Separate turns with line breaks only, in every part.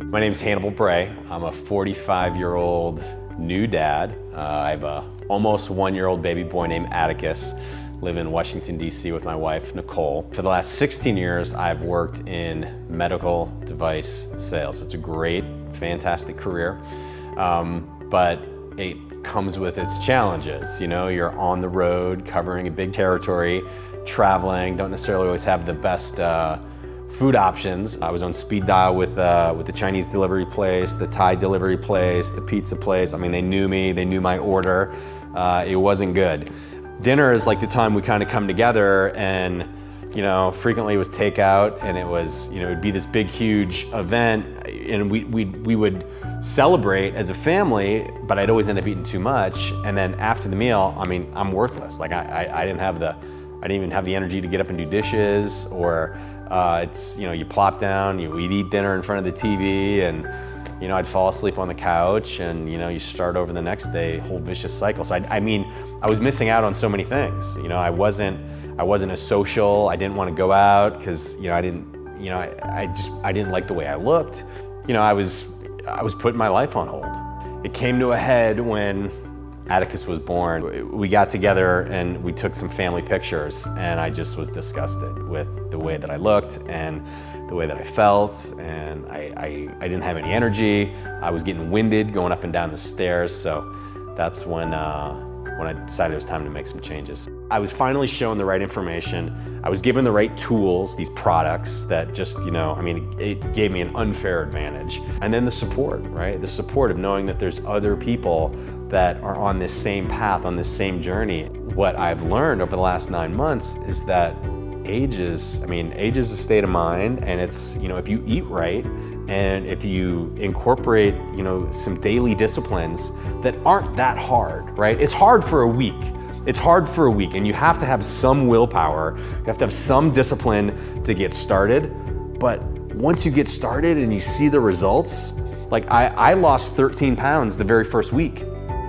My name's Hannibal. I'm a 45-year-old new dad. I have a almost 1-year-old baby boy named Atticus. Live in Washington, D.C. with my wife, Nicole. For the last 16 years, I've worked in medical device sales. It's a great, fantastic career, but it comes with its challenges. You know, you're on the road, covering a big territory, traveling, don't necessarily always have the best food options. I was on speed dial with the Chinese delivery place, the Thai delivery place, the pizza place. I mean, they knew me, they knew my order. It wasn't good. Dinner is like the time we kind of come together, and you know, frequently it was takeout, and it was, you know, it'd be this big, huge event, and we would celebrate as a family, but I'd always end up eating too much. And then after the meal, I mean, I'm worthless. Like I didn't even have the energy to get up and do dishes, or it's, you know, you plop down, we'd eat dinner in front of the TV, and you know, I'd fall asleep on the couch, and you know, you start over the next day, whole vicious cycle. So I mean, I was missing out on so many things. You know, I wasn't as social. I didn't want to go out because, you know, I didn't like the way I looked. You know, I was putting my life on hold. It came to a head when Atticus was born. We got together and we took some family pictures, and I just was disgusted with the way that I looked and the way that I felt, and I didn't have any energy. I was getting winded going up and down the stairs, so that's when I decided it was time to make some changes. I was finally shown the right information. I was given the right tools, these products that just, you know, I mean, it gave me an unfair advantage. And then the support, right? The support of knowing that there's other people that are on this same path, on this same journey. What I've learned over the last 9 months is that age is a state of mind, and it's, you know, if you eat right, and if you incorporate, you know, some daily disciplines that aren't that hard, right? It's hard for a week. It's hard for a week, and you have to have some willpower. You have to have some discipline to get started. But once you get started and you see the results, like I lost 13 pounds the very first week,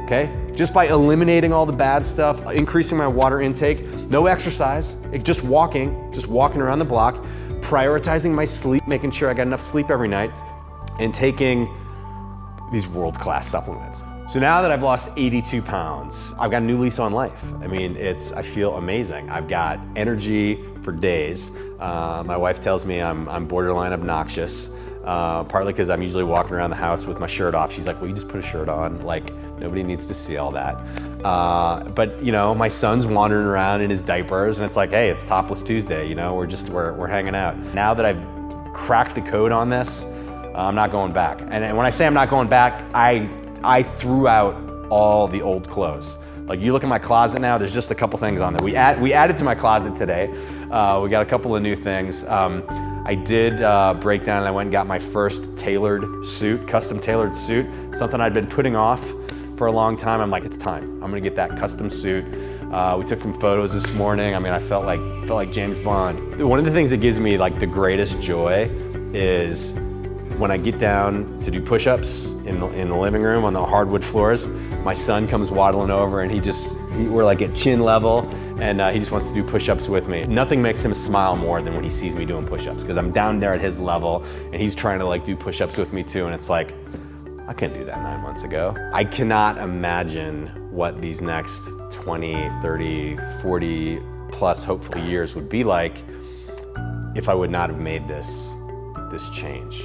okay? Just by eliminating all the bad stuff, increasing my water intake, no exercise, just walking around the block, prioritizing my sleep, making sure I got enough sleep every night, and taking these world-class supplements. So now that I've lost 82 pounds, I've got a new lease on life. I mean, I feel amazing. I've got energy for days. My wife tells me I'm borderline obnoxious, partly because I'm usually walking around the house with my shirt off. She's like, well, you just put a shirt on. Like, nobody needs to see all that. But you know, my son's wandering around in his diapers, and it's like, hey, it's Topless Tuesday, you know, we're hanging out. Now that I've cracked the code on this, I'm not going back. And when I say I'm not going back, I threw out all the old clothes. Like, you look at my closet now, there's just a couple things on there. We added to my closet today. We got a couple of new things. I did break down and I went and got my first tailored suit, custom tailored suit, something I'd been putting off for a long time. I'm like, it's time. I'm gonna get that custom suit. We took some photos this morning. I mean, I felt like James Bond. One of the things that gives me like the greatest joy is when I get down to do push-ups in the living room on the hardwood floors. My son comes waddling over, and we're like at chin level, and he just wants to do push-ups with me. Nothing makes him smile more than when he sees me doing push-ups, because I'm down there at his level, and he's trying to like do push-ups with me too, and it's like, I couldn't do that 9 months ago. I cannot imagine what these next 20, 30, 40 plus hopefully years would be like if I would not have made this change.